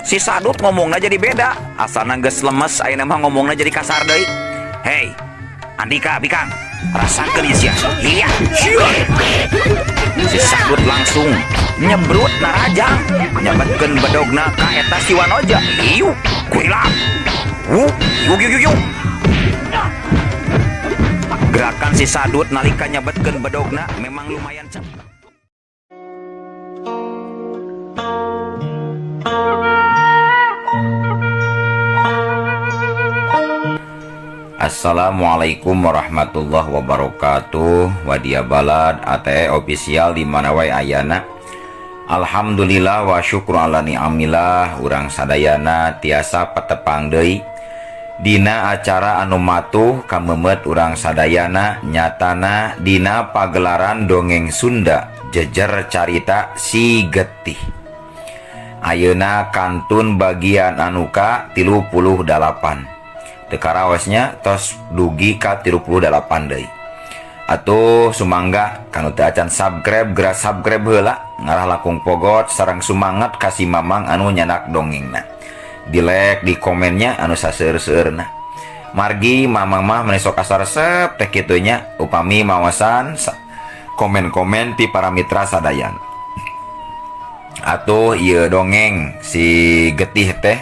Si Sadut ngomongnya jadi beda. Asalna geus lemes, ayeuna mah ngomongnya jadi kasar deui. Hei, Andika, Bikang, rasakeun ieu sia. Iya. Si Sadut langsung nyebrut narajang, nyabetkeun bedogna ka eta si Wanoja. Iu, kuilang. Yuk. Gerakan si Sadut nalika nyabetkeun bedogna memang lumayan cepat. Assalamualaikum warahmatullahi wabarakatuh. Wadia balad ATE official di mana wae ayana. Alhamdulillah wa syukur ala ni'amillah. Urang sadayana tiasa patepang deui dina acara anu matuh kamemet urang sadayana nyatana dina pagelaran dongeng Sunda jejer carita Si Getih. Ayeuna kantun bagian anu ka 38. Tekarawasnya tos dugi ka 38 deui. Atuh sumangga kanu teu acan subscribe geura subscribe heula, ngarah lakung pogot sareng sumanget kasih mamang anu nyanak dongengna. Di like di komennya anu saseur-seurna. Margi mamang mah meni sok kasaresep teh kitu nya upami maosan komen-komen ti para mitra sadayan. Atuh ieu dongeng Si Getih teh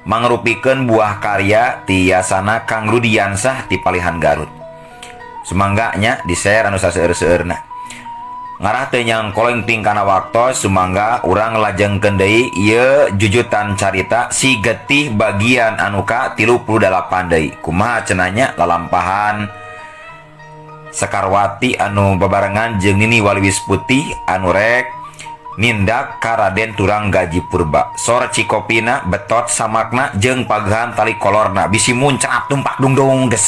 mangrupikeun buah karya tiasana Kang Rudiansah ti Palihan Garut. Sumangganya di share anu saseur-seurna. Ngarah teu nyangkoleng kana waktos sumangga urang lajengkeun deui ieu jujutan carita Si Getih bagian anu ka 38 deui. Kumaha cenanya lalampahan Sekarwati anu babarengan jeung Nini Waliwis Putih anu rek nindak ka Raden Turanggaji Purba. Sor cikopina betot samakna jeung pagehan tali kolorna bisi muncrat tumpak dungdung des.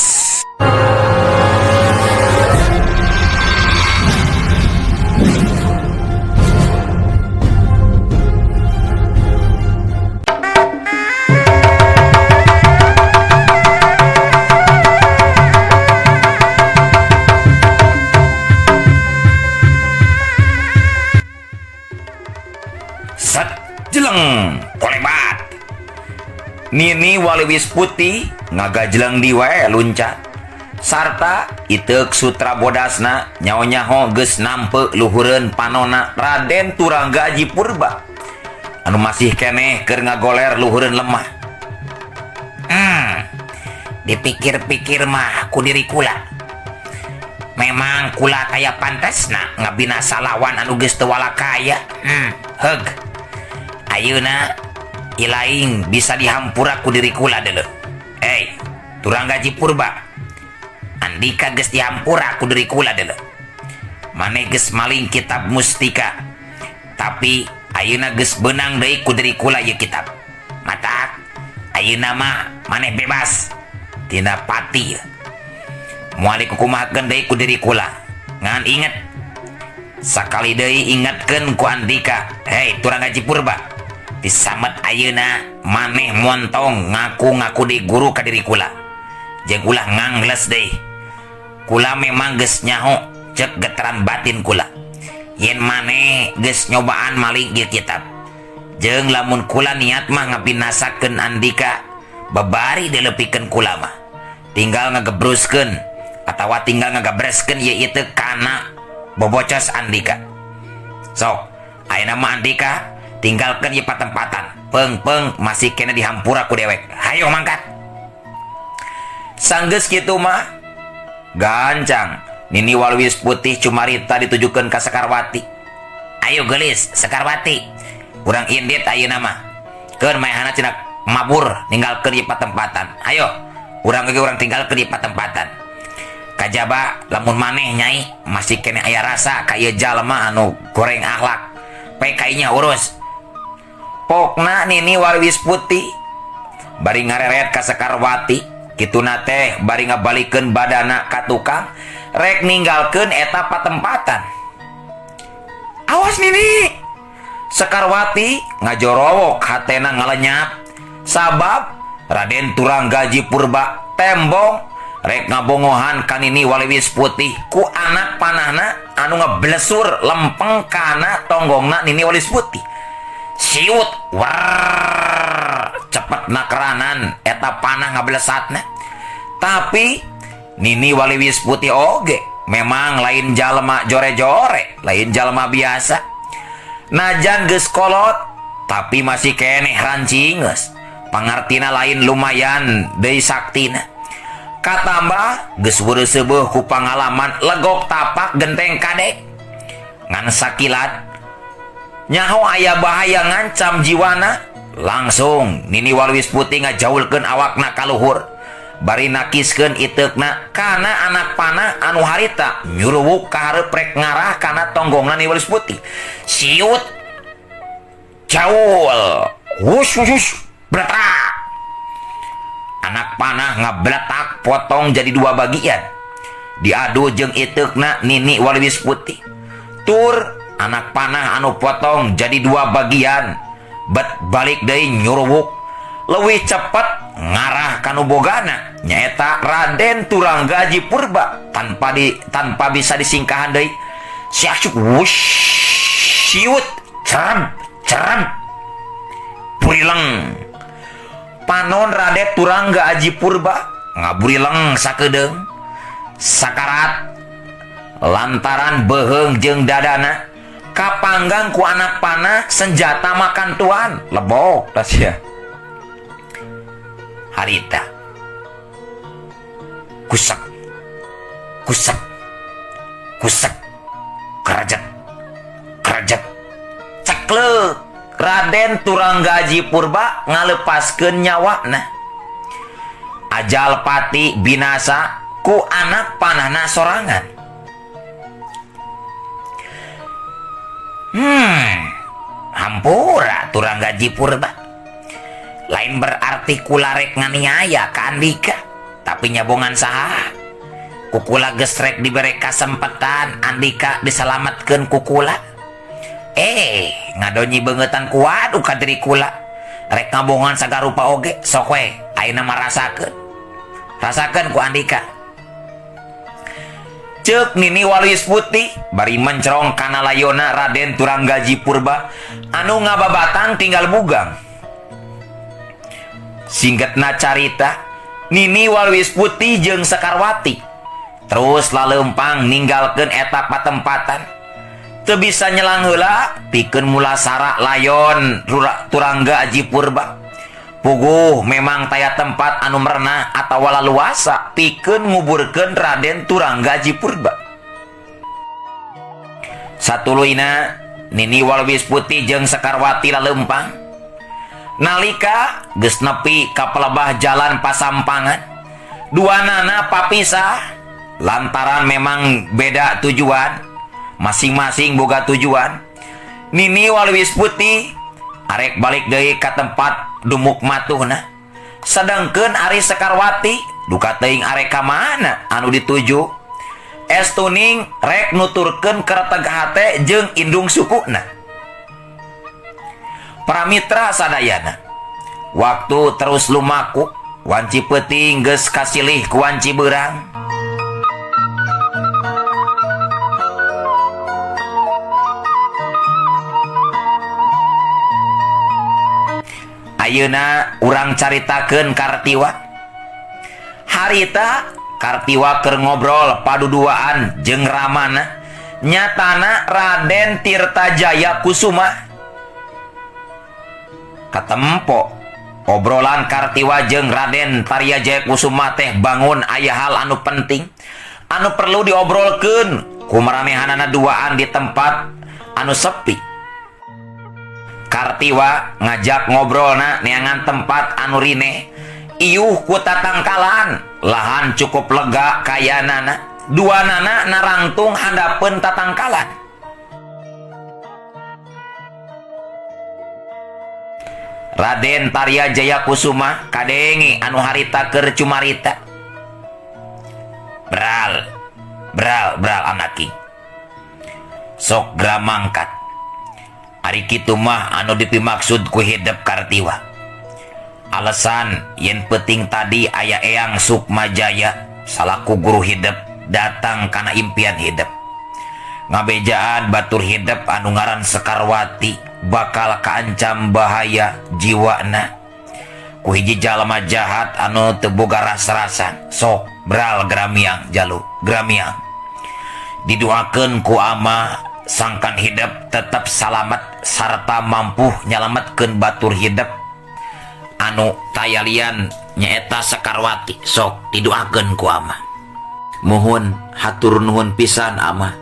Set jeleng kolebat. Nini Waliwis Putih ngagajleng di wae luncat. Sarta iteuk sutra bodasna nyaho-nyaho geus nampe luhureun panona Raden Turanggaji Purba anu masih keneh keur ngagoler luhureun lemah. Dipikir-pikir mah ku diri kula memang kula kaya pantasna ngabinasa lawan anu geus teu walakaya. Heug ayeuna ilaing bisa dihampura ku diri kula deuleu. Turanggaji Purba, Andika geus dihampura ku diri kula deuleu. Maneh geus maling kitab mustika, tapi ayeuna geus beunang deui ku diri kula ieu kitab. Matak ayeuna mah maneh bebas tina pati. Moal dikukumahakeun deui ku diri kula. Ngan inget sakali deui ingatkeun ku Andika, hei Turanggaji Purba, disamet ayeuna maneh montong ngaku-ngaku di guru ka diri kula. Jeung ulah ngangles deui. Kula memang geus nyaho cek getaran batin kula. Yen maneh geus nyobaan maling ieu kitab. Jeung lamun kula niat mah ngabinasakeun Andika, babari dilepikeun kula mah. Tinggal ngagebruskeun atawa tinggal ngagabreskeun ieu teh kana bobocos Andika. Sok, ayeuna mah Andika tinggalkeun ieu patempatan. Peung masih kena dihampura ku dewek. Hayo mangkat. Sanggeus kitu mah gancang Nini Waliwis Putih cumarita ditujukeun ka Sekarwati. Ayo gelis Sekarwati, urang indit ayeuna mah. Keur maehanna cenah mabur ninggalkeun ieu patempatan. Ayo, urang ge urang tinggalkeun ieu patempatan. Kajaba lamun maneh nyai masih kene aya rasa ka ieu jalma anu goreng akhlak, poe kainya urus. Pokna Nini Waliwis Putih bari ngareret ka Sekarwati, kituna teh bari ngabalikeun badana ka tukang rek ninggalkeun eta patempatan. Awas Nini, Sekarwati ngajorowok hatena ngalenyap sabab Raden Turanggaji Purba tembong rek ngabongohan ka Nini Waliwis Putih ku anak panahna anu ngeblesur lempeng kana tonggongna Nini Waliwis Putih. Siut war cepet nakeranan eta panah ngablesatna. Tapi Nini Waliwis Putih oge memang lain jalma jore-jore, lain jalma biasa. Najan geus kolot tapi masih keneh rancingeus. Pangartina lain lumayan deui saktina. Katambah geus weureuseubeul ku pangalaman legok tapak genteng kadek. Ngan sakilat nyaho aya bahaya ngancam jiwana, langsung Nini Waliwis Putih ngajaulkeun awakna ka luhur. Bari nakiskeun iteukna kana anak panah anu harita nyuruwuk ka hareup rek ngarah kana tonggongna Nini Waliwis Putih. Siut jaul wush wush wush bletak. Anak panah ngabletak potong jadi dua bagian. Diadu jeung iteukna Nini Waliwis Putih. Tur anak panah anu potong jadi dua bagian. Bet balik deui nyuruwuk leuwih cepet ngarah kanu bogana nyaeta Raden Turangga Aji Purba tanpa bisa disingkahan deui. Siasuk wush siut cerem burileng. Panon Raden Turangga Aji Purba ngaburileng sakedeung sakarat lantaran beheung jeung dadana kapanggang ku anak panah senjata makan tuan lebok tas ya. Harita kusek kerajet ceklek Raden Turangga Aji Purba ngalepaskeun nyawana. Ajal pati binasa ku anak panahna sorangan. Hampura Turangga Aji Purba. Lain berarti kula rek nganiaya ka Andika, tapi nyabongan saha? Kukula geus rek dibere kasempatan Andika diselamatkeun ku kula. Ngadonyi beungetan kuat ka diri kula. Rek ngabongan sagarupa oge, sok we ayeuna mah rasakeun ku Andika. Ceuk Nini Waliwis Putih bari mencrong kana layona Raden Turangga Aji Purba anu ngababatang tinggal bugang. Singgetna carita, Nini Waliwis Putih jeung Sekarwati terus laleumpang ninggalkeun eta patempatan. Teu bisa nyelang heula pikeun mulasara layon Turangga Aji Purba. Puguh memang taya tempat anu merenah atawa laluasa pikeun nguburkeun Raden Turangga Aji Purba. Satuluyna Nini Waliwis Putih jeung Sekarwati laleumpang nalika geus nepi ka pelebah jalan pasampangan. Duanana papisah lantaran memang beda tujuan, masing-masing boga tujuan. Nini Waliwis Putih arek balik deui ka tempat dumuk matuhna, sedengkeun ari Sekarwati duka teuing arek ka mana anu dituju. Estuning rek nuturkeun kareteg teh jeung indung sukuna. Pramitra sadayana, waktu terus lumaku, wanci peuting geus kasilih ku wanci beurang. Ayeuna urang caritakeun Kartiwa. Harita Kartiwa keur ngobrol paduduaan jeung ramana nyatana Raden Tirtajaya Kusuma. Katempo obrolan Kartiwa jeung Raden Taryajaya Kusuma teh bangun aya hal anu penting anu perlu diobrolkeun ku maranehanana duaan di tempat anu sepi. Kartiwa ngajak ngobrolna neangan tempat anu rine iuh ku tatangkalan lahan cukup lega kayanana. Duanana narangtung handapeun tatangkalan. Raden Taryajaya Kusuma kadengi anu harita keur cumarita. Bral anaki. Sok gra mangkat. Ari kitu mah anu dipimaksud ku hidep Kartiwa. Alasan yen peuting tadi aya Eyang Sukmajaya salaku guru hidep datang kana impian hidep. Ngabejaan batur hidep anu ngaran Sekarwati bakal kaancam bahaya jiwana. ku hiji jalma jahat anu teu boga ras-rasan. Sok bral gramiang jalu gramiang. Didoakeun ku ama sangkan hidup tetap salamet sarta mampu nyalametkeun batur hidup anu tayalian nyaeta Sekarwati. Sok didoakeun ku ama. Mohon hatur nuhun pisan ama.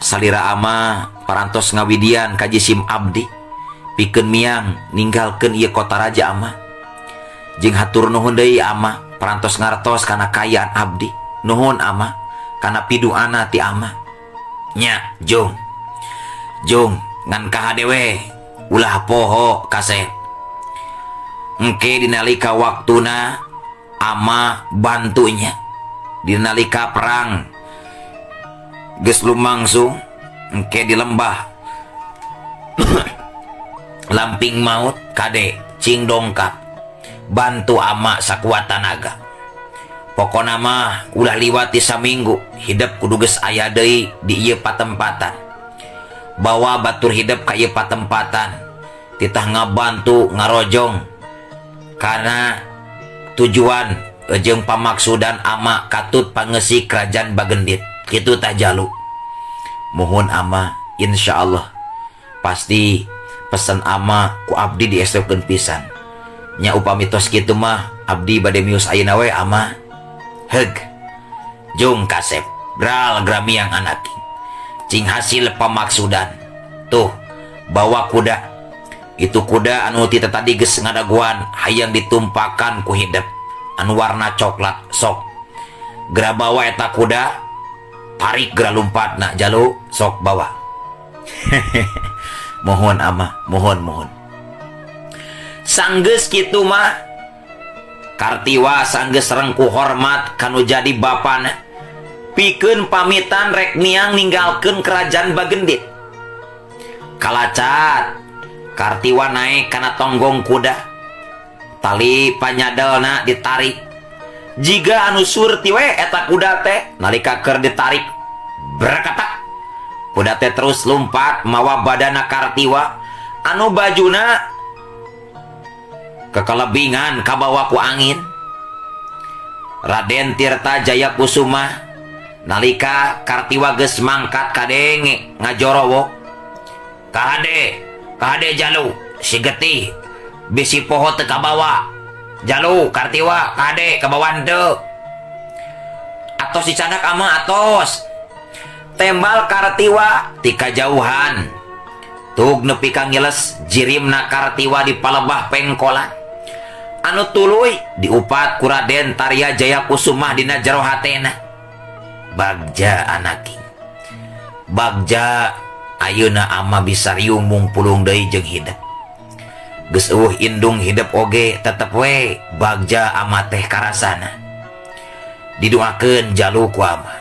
Salira ama parantos ngawidian ka jisim abdi pikeun miang ninggalkeun ieu kota raja ama. Jeung hatur nuhun deui ama parantos ngartos kana kayaan abdi. Nuhun ama kana pidoana ti ama. Nya Jung ngan kahadewe ulah poho kasep. Engke dinalika waktuna ama bantunya. Dinalika perang geus lumangsung engke di lembah lamping maut kade cing dongkap bantu ama sakuat tanaga. Pokona mah ulah liwati saminggu hidup kudu geus aya deui di ieu patempatan. Bawa batur hidup ka ieu patempatan titah ngabantu ngarojong karena tujuan jeung pamaksudan ama katut pangesi kerajaan Bagendit. Kitu tah jalu. Mohon ama insyaallah pasti pesan ama ku abdi diestokeun pisan. Nya upami tos kitu mah abdi bade mios ayeuna we ama. Heug Jung kasep bral gramiang anaking cing hasil pamaksudan. Tuh bawa kuda. Itu kuda anu ti tadi geus ngadaguan hayang ditumpakan ku hidup anu warna coklat. Sok gra bawa eta kuda tarik gra lumpatna jalu sok bawa. Mohon ama mohon sanggeus kitu mah Kartiwa sanggeus rengku hormat kanu jadi bapana pikeun pamitan rek miang ninggalkeun kerajaan Bagendit. Kalacat Kartiwa naik kana tonggong kuda. Tali panyadelna ditarik. Jiga anu surti we eta kuda teh nalika keur ditarik brakatak kuda teh terus lumpat mawa badana Kartiwa anu bajuna kekelebingan kabawa ku angin. Raden Tirta Jaya Kusuma nalika Kartiwa geus mangkat kadenge ngajorowo. Kahade jalu si getih bisi poho teu kabawa. Jalu Kartiwa kade kabawan teu. Atos dicadak ama atos. Tembal Kartiwa ti kajauhan. Tug nepi ka ngiles jirimna Kartiwa di palebah pengkolan. Anu tuluy diupat ku Raden Tarya Jaya Kusuma dina jero hatena. Bagja anaking. Bagja ayeuna ama bisa riung mung pulung deui jeung hidup. Geus indung hidup oge tetep we bagja ama teh karasana. Didoakeun jalu ku ama.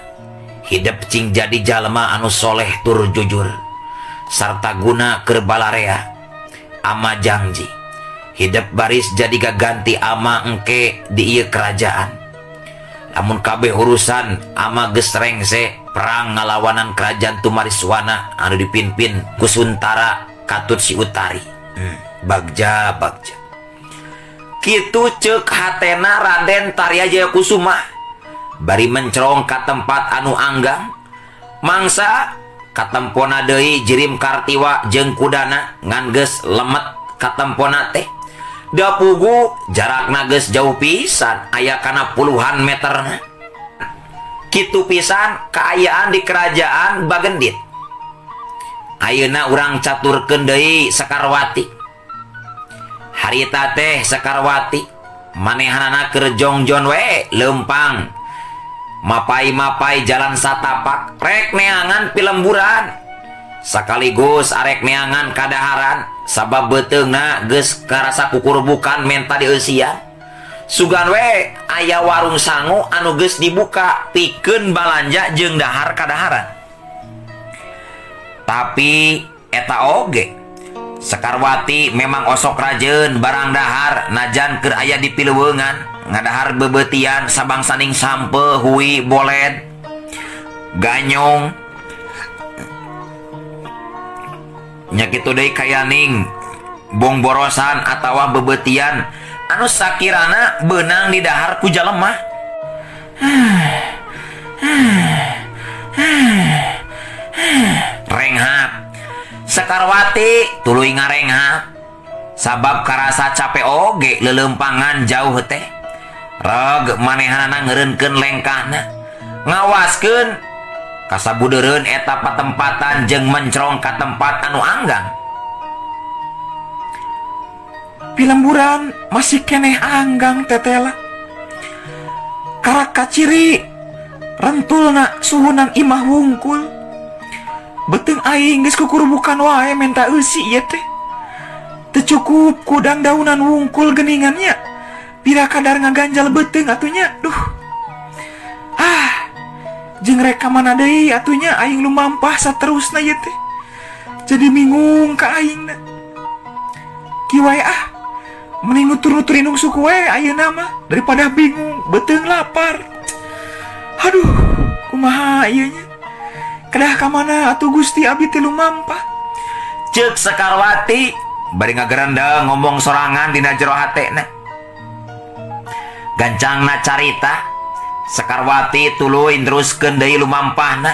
Hidup cing jadi jalma anu soleh tur jujur sarta guna keur balarea. Ama janji hidup baris jadi gaganti ama engke di ieu kerajaan. Lamun kabeh urusan ama geus rengse perang ngalawanan kerajaan Tumariswana anu dipimpin ku Suntara Katut si Utari. Bagja kitu ceuk hatena Raden Tarya Jaya Kusuma bari mencerong ka tempat anu anggang. Mangsa katempona deui jirim Kartiwa jeung kudana ngan geus lemet katempona teh. Da pugu jarakna geus jauh pisan aya kana puluhan meterna. Kitu pisan kaayaan di kerajaan Bagendit. Ayeuna urang caturkeun deui Sekarwati. Harita teh Sekarwati manehanana keur jongjon we leumpang mapai-mapai jalan satapak rek neangan pilemburan sakaligus arek neangan kadaharan sabab beuteungna geus karasa kukurbukan menta di eusian. Sugan we aya warung sangu anu geus dibuka pikeun balanja jeung dahar kadaharan. Tapi eta oge Sekarwati memang osok rajeun barang dahar najan keur aya di pileuweungan ngadahar bebeutian sabangsaning sampe hui boled ganyong nya kitu deui kayaning bong borosan atawa bebeutian anu sakirana benang di dahar ku jalema. Renghap Sekarwati tuluy ngarenghap sabab karasa capek oge lelempangan jauh teh. Reg manehanana ngeureunkeun lengkahna ngawaskeun kasabudeureun eta patempatan jeung mencrong ka tempat anu anggang. Pilemburan masih keneh anggang tetela. Karak kaciri rentulna suhunan imah wungkul. Beteung aing geus kukurubukan wae menta eusi ieu teh. Teu cukup kudang daunan wungkul geningannya. Pira kadar ngaganjal beteung atunya. Duh. Jeung rek ka mana deui atunya aing lumampah saterusna ieu teh. Jadi bingung ka aingna. Ki wae mending nutur-nutur indung suku we ayeuna mah daripada bingung beteung lapar. Aduh, kumaha ieu nya? Kedah ka mana atuh Gusti abdi teh lumampah. Ceuk Sekarwati bari ngagerendeng ngomong sorangan dina jero hatena. Gancangna carita Sekarwati tuluy teruskeun deui lumampahna.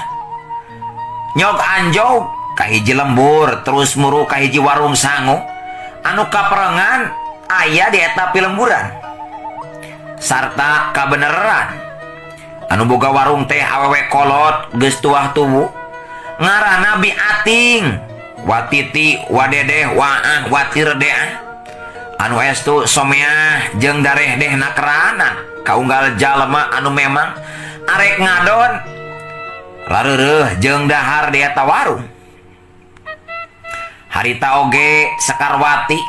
Nyok anjog ka hiji lembur terus muru ka hiji warung sangu anu kaperengan aya di eta pilemburan. Sarta kabeneran anu boga warung teh awewe kolot geus tuah tubuh ngaranna Bi Ating, Watiti, Wadedeh, Waah, Watirdeah anu estu someah jeung darehdehna keranan kaunggal jalema anu memang arek ngadon lareureeh jeung dahar di eta warung. Harita oge Sekarwati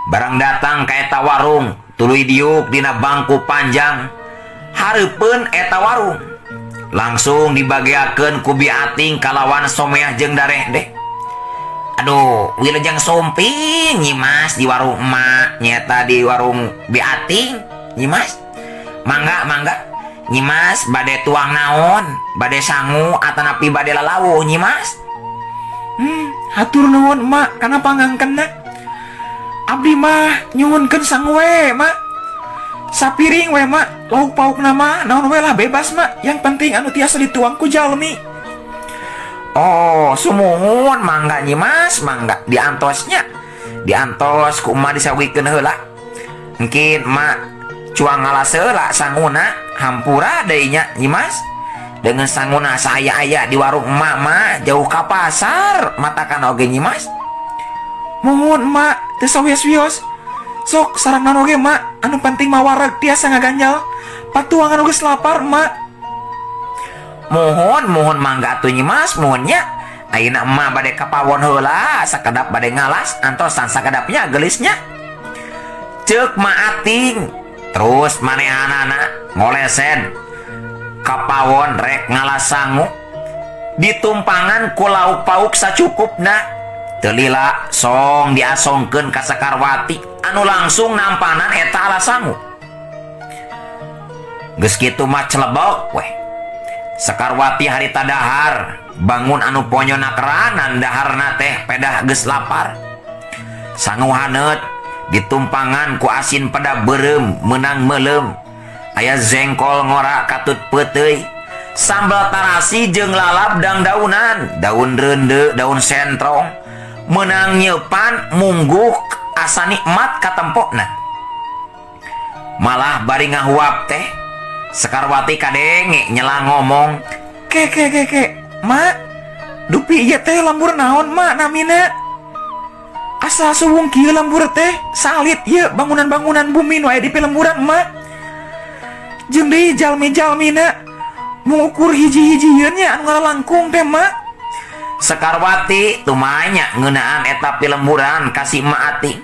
barang datang ka eta warung tuluy diuk dina bangku panjang hareupeun eta warung langsung dibagiakeun ku Bi Ating kalawan someah jeung darehdeh. Aduh, wilujeng somping nyimas di warung emak nyata di warung Bi Ating nyimas. Mangga nyimas bade tuang naon, bade sangu atanapi bade lalawuh nyimas. Hatur nuhun emak kana pangangkenna. Abdi mah nyuhunkeun sangu we mak. Sapiring we mak, lauk paukna mah naon we lah bebas mak, yang penting anu tiasa dituang ku jalmi. Oh, sumuhun mangga nyimas, mangga diantosnya. Diantos ku emak disawikeun heula. Mungkin emak cuang ngalas heula sanguna hampura deui nya nyimas. Dengan sanguna saya di warung emak mah jauh ka pasar matakan oge nyimas. Mohon emak teu sawios-wios. Sok sarangna oge emak, anu penting mah wareg tiasa ngaganjal. Patuangan geus lapar emak. Mohon mangga atuh nyimas, mohonnya. Ayeuna emak bade kapawon heula, sakedap bade ngalas, antosan sakedapnya gelisnya. Ceuk Ma Ating, terus manehanana ngolesen kapawon rek ngalas sangu. Ditumpangan ku lauk pauk sacukupna. Teu lila song diasongkeun ka Sekarwati anu langsung nampanan eta alas sangu. Geus kitu mah celebok weh. Sekarwati harita dahar bangun anu ponyona keranan daharna teh pedah geus lapar. Sangu haneut ditumpangan ku asin pada beureum meunang meulem. Aya zengkol ngora katut peuteuy, sambal tarasi jeung lalap dang daunan, daun reunde, daun sentrong, meunang nyeupan mungguk asa nikmat ka tempona. Malah bari ngahuap teh Sekarwati kadenge nyela ngomong, Ke, mak, dupi iya teh lambur naon mak namina. Asa suwung kieu lambur teh salit ieu bangunan-bangunan bumi nu aya di pilemburan mak. Jeung deui jalmi-jalmina mengukur hiji-hijieun nya anu ngaralangkung teh mak. Sekarwati tumanya ngeunaan eta pilemburan kasih Ma Ating.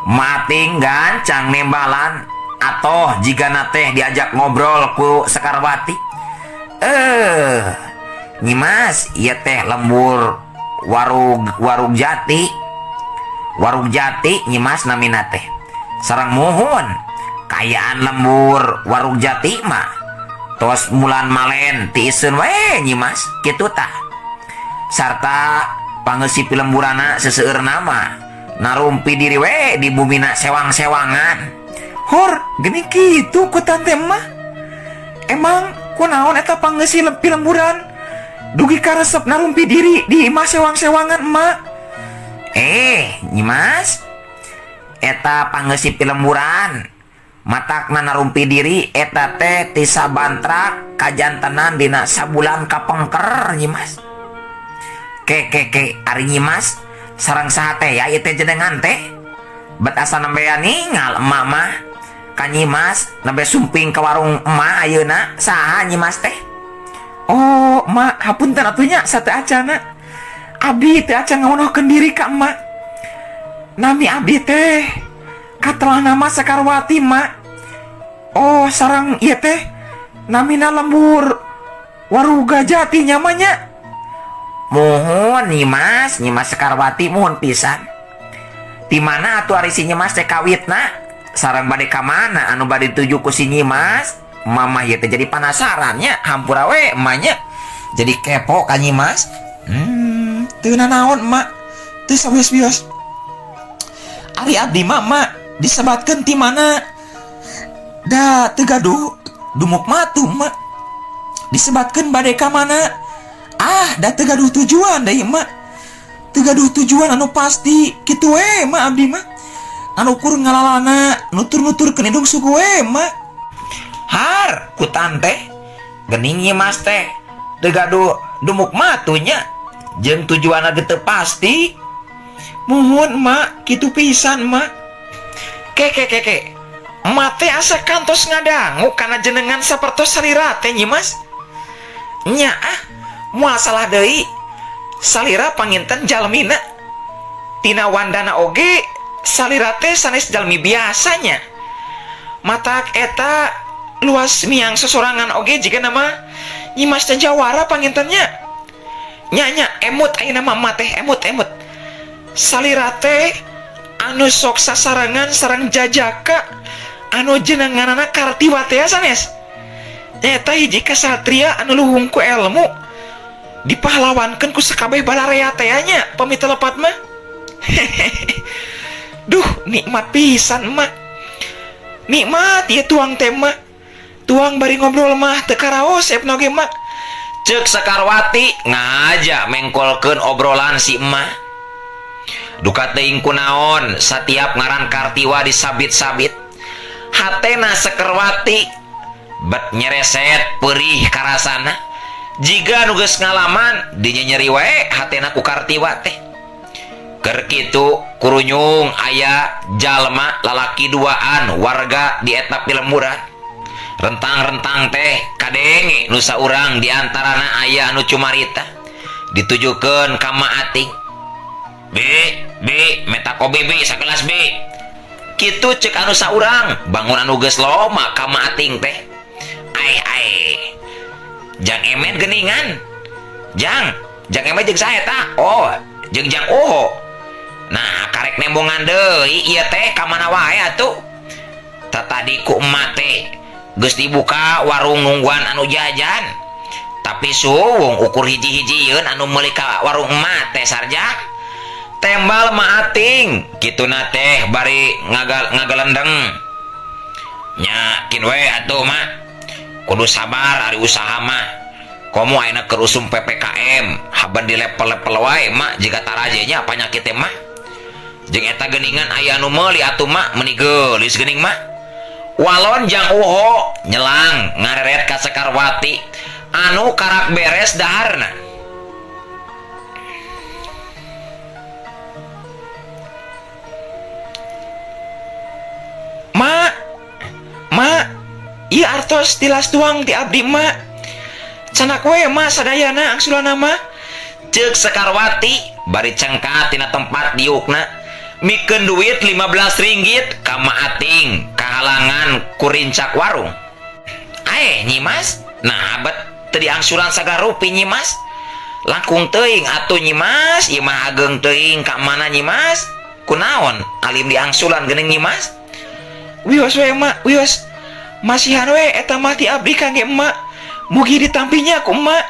Ma Ating gancang nembalan atoh jigana teh diajak ngobrol ku Sekarwati. Nyimas, ieu teh lembur warung jati. Warung jati nyimas namina teh. Sareng muhun, kayaan lembur warung jati mah tos mulan malen ti iseun we nyimas, kitu tah. Sarta pangeusih pilemburana seseueurna mah narumpi diri we di bumina sewang-sewangan. Hor, gini gitu ku tante mah. Emang kunaon eta panggesi pilemburan dugi karesep narumpi diri di imah sewang-sewangan emak. Nyimas, eta panggesi pilemburan matakna narumpi diri eta teh ti sabantrak kajantenan dina sabulan kapengker nyimas. Ke ari nyimas sareng saha teh ya ieu teh jenengan teh bet asa nembean ningal emak mah ka nyimas nembe sumping ke warung emak ayeuna saha nyimas teh. Oh emak, hapunten atunya sate acana. Abdi teh acan ngawunohkeun diri ka emak. Nami abdi teh katelah nama Sekarwati emak. Oh sarang ieu teh namina lembur Waruga Jati nyamanya. Mohon nyimas Sekarwati mohon pisan. Di mana atuh ari si nyimas teh kawitna? Sareng bade ka mana anu bade tuju ku si nyimas? Mama ieu teh jadi penasaran nya, hampura we emanya. Jadi kepo ka nyimas. Teu nanaon emak. Teu sawios-wios. Ari abdi mama disebatkeun ti mana? Da teu gaduh dumuk matu emak. Disebatkeun bade ka mana? Da teu gaduh tujuan da ieu emak. Teu gaduh tujuan anu pasti kitu we emak abdi mah. Anu ukur ngalalana nutur-nuturkeun hidung suku we emak. Har, ku tante geuning nyimas teh teu gaduh dumuk matunya jeung tujuanna teu pasti. Muhun emak, kitu pisan emak. Ke emak teh asa kantos ngadangu kana jenengan sapertos salira teh nyimas. Nya moal salah deui salira panginten jalmina tina wandana oge salira teh sanes jalmi biasanya. Matak eta luas miang sesorangan oge jika nama nyimas teh jawara pangintennya. Nya emut ayeuna mah teh emut salira teh anu sok sasarangan sareng jajaka anu jenenganana Kartiwa teh sanes. Eta hiji kasatria anu luhung ku ilmu dipahlawankeun ku sakabeh balarea teh nya pamit lepat mah. Duh, nikmat pisan emak. Nikmat ieu tuang teh emak. Tuang bari ngobrol mah teu karaos epna ge emak. Ceuk Sekarwati ngaja mengkolkeun obrolan si emak. Duka teuing kunaon satiap ngaran Kartiwa disabit-sabit hatena Sekarwati bet nyereset perih karasana. Jiga nu geus ngalaman dinya nyeri wae hatena ku Kartiwa teh. Keur kitu kurunyung aya jalma lalaki duaan warga di eta Pilemburan. Rentang-rentang teh kadenge nu saurang diantarana aya anu cumarita ditujukeun ka Ma Ating. Be, meta kobe be sakelas be. Kitu ceuk anu saurang bangun anu geus loma ka Ma Ating teh. Ai. Jang emet geuningan. Jang emet jeung saha eta? Oh, jeung Jang Oho. Nah, karek nembongan deui ieu teh ka mana wae atuh. Tadi ku emak teh geus dibuka warung nungguan anu jajan. Tapi suwung ukur hiji-hijieun anu meuli ka warung emak teh sarjak. Tembal Ma Ating, kituna teh bari ngagalendeng. Nya kin we atuh mak. Kudu sabar ari usaha mah. Komo ayeuna keur usum PPKM, haban di lepel-lepel wae mak jiga tarajenya panyakit teh mah. Jeung eta geuningan aya anu meuli atuh mak meuni geulis geuning mah. Walon Jang Uho nyelang ngareret ka Sekarwati anu karak beres daharna. Mak, ieu artos tilas tuang ti abdi mak. Canak we mak sadayana angsulana mah. Ceuk Sekarwati bari cengkat tina tempat diukna mikeun duit 15 ringgit ka Ma Ating kahalangan kurincak warung. Nyimas, nah bet teu diangsuran sagarupi nyimas. Langkung teuing atuh nyimas, ieu mah ageng teuing ka mana nyimas? Kunaon alim diangsulan geuning nyimas? Wios we emak, wios. Masihan we eta mah ti abdi kangge emak. Mugi ditampinya ku emak.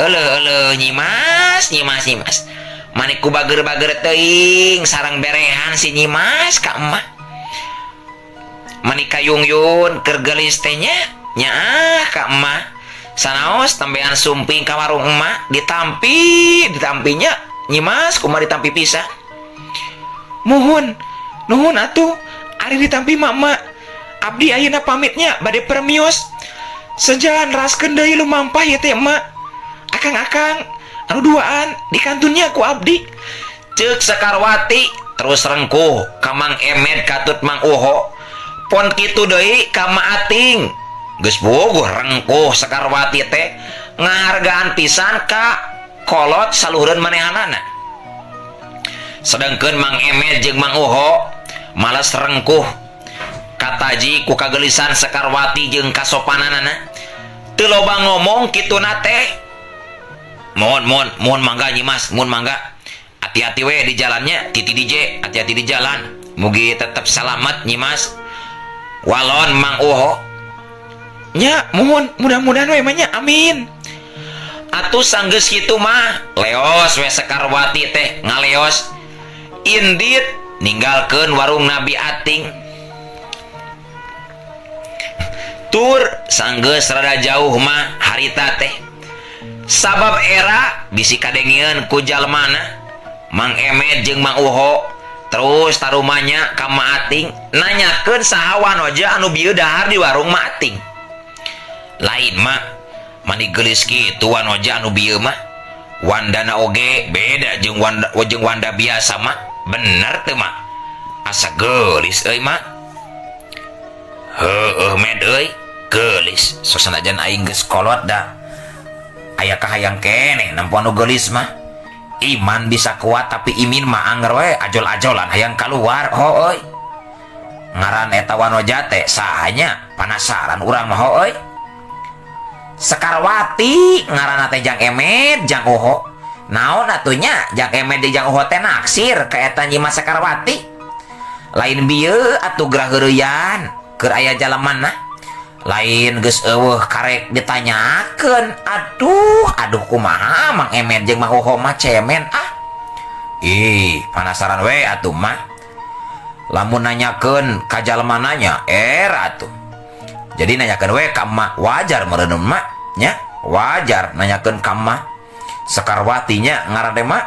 Euleuh nyimas. Manik ku bager-bager teuing sareng berehan si nyimas ka emak. menikah yung kergelis tehnya nya ka emak sanaos tambean sumping ka warung emak ditampinya nyimas kumaha ditampi pisan nuhun atuh ari ditampi mak abdi ayeuna pamitnya bade permios sejalan raskeun deui lumampah ieu teh emak akang anu duaan di kantunnya ku abdi ceuk Sekarwati terus rengkuh ka Mang Emed katut Mang Uho pon kitu deui ka Ma Ating geus bogoh rengkuh Sekarwati teh ngahargaan pisan ka kolot saluhureun manehanana sedangkeun Mang Emed jeung Mang Uho males rengkuh kataji ku kagelisan Sekarwati jeung kasopananana teu loba ngomong kituna teh mohon mangga nyimas mohon mangga hati-hati we di jalannya titi DJ hati-hati di jalan mugi tetap selamat nyimas walon Mang Uho nya mohon mudah-mudahan we mah amin atuh sanggeus kitu mah leos we Sekarwati teh ngaleos indit ninggalkeun warung Nabi Ating tur sanggeus rada jauh mah harita teh sabab era bisi kadengieun ku jalmana Mang Emed jeung Mang Uho terus tarumanya ka Ma Ating nanyakeun saha wanoja anu bieu dahar di warung Ma Ating lain mah mani geulis kitu wanoja anu bieu mah wandana oge beda jeung wanda biasa mah bener teu mah asa geulis euy mah heueuh Med euy geulis sosanajan aing geus kolot da aya kahayang keneh nempo anu geulis mah iman bisa kuat tapi imin mah anger we ajol-ajolan hayang keluar hooy ngaran eta wanoja teh sahanya panasaran urang mah hooy Sekarwati ngaranna teh Jang Emed Jang Uho naon atunya Jang Emed jeung Jang Uho teh naksir ka eta nyimas Sekarwati lain bieu atuh gerah heureuyan keur aya jalamanna lain geus eueuh karek ditanyakeun aduh kumaha Mang Emed jeung Mang Uho mah cemen panasaran we atuh mah lamun nanyakeun ka jalmananya atuh jadi nanyakeun we ka emak wajar meureun emak nya wajar nanyakeun ka emak Sekarwati nya ngaran teh mah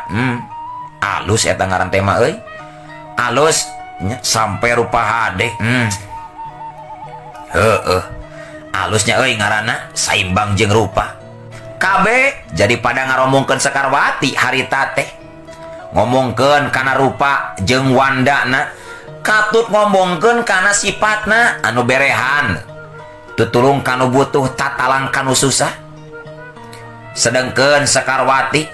alus eta ngaran teh mah euy alus nya sampai rupa hade alusnya euy ngaranna saimbang jeung rupa kabeh jadi pada ngaromongkeun Sekarwati harita teh ngomongkeun kana rupa jeung wandana katut ngomongkeun kana sifatna anu berehan tutulung kanu butuh tatalang kanu susah sedangkeun Sekarwati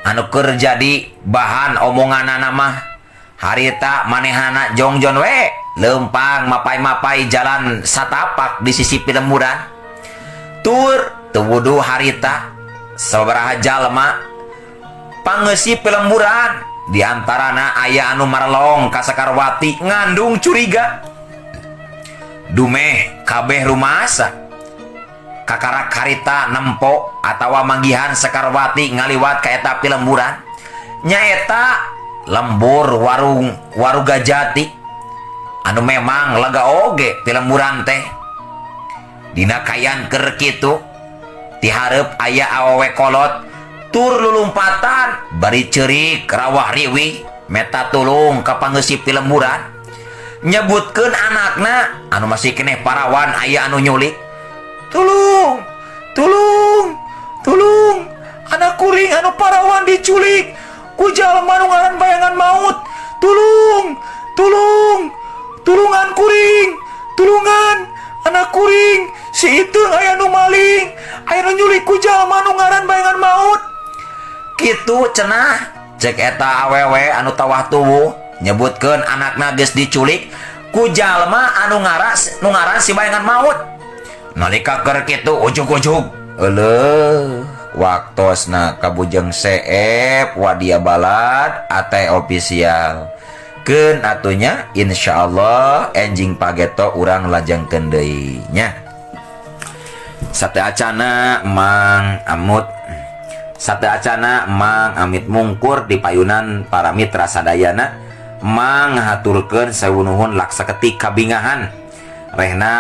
anu keur jadi bahan omonganana mah harita manehana jongjon we lempang mapai-mapai jalan satapak di sisi Pilemburan tur teu wudu harita sabaraha jalma pangeusi Pilemburan diantarana aya anu marlong ka Sekarwati ngandung curiga dumeh kabeh rumasa kakarak harita nempo atawa manggihan Sekarwati ngaliwat ka eta Pilemburan nyaeta lembur waruga jati anu memang lega oge Pilemburan teh dina kayan keur kitu ti hareup aya awewe kolot tur lulumpatan bari ceurik rawah riwih meta tulung ka pangeusi Pilemburan nyebutkeun anakna anu masih keneh parawan aya anu nyulik tulung anak kuring anu parawan diculik ku jalma anu ngaran bayangan maut tulungan kuring tulungan anak kuring si itu aya nu maling aya nu nyulik ku jalma anu ngaran bayangan maut kitu cenah cek eta awewe anu tawah tuwuh nyebutkeun anakna geus diculik ku jalma anu ngaran si bayangan maut nalika keur kitu ujug-ujug euleuh waktosna kabujeng CF Wadia Balad AT official keun atunya insyaallah enjing pageto urang lajengkeun deui nya sateacana Mang Amit mungkur di payunan para mitra sadayana mang ngahaturkeun sewu nuhun laksa ketik kabingahan Rehna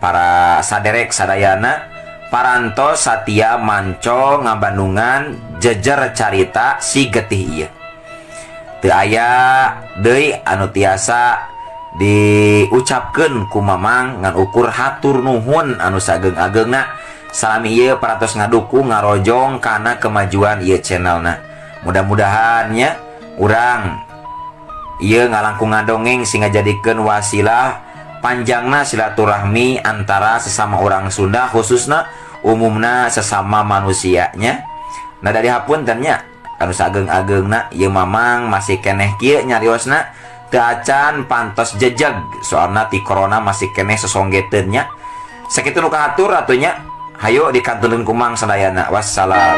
para saderek sadayana parantos satia manco ngabandungan jejer carita si getih ieu. Teu aya deui anu tiasa diucapkeun ku Mamang ngan ukur hatur nuhun anu sageng-agengna salami ieu parantos ngadukung ngarojong kana kemajuan ieu channelna. Mudah-mudahan nya urang ieu ngalangkung ngadongeng sehingga jadikeun wasilah panjangna silaturahmi antara sesama orang Sunda khususna umumna sesama manusianya. Nah dari hapuntennya anu sageng-agengna ieu Mamang masih keneh kieu nyariosna teu acan pantos jejeg soalna ti corona masih keneh sesonggeteunnya. Sakitu nu kahatur atunya hayo dikantuneun kumang sadayana. Wassalam.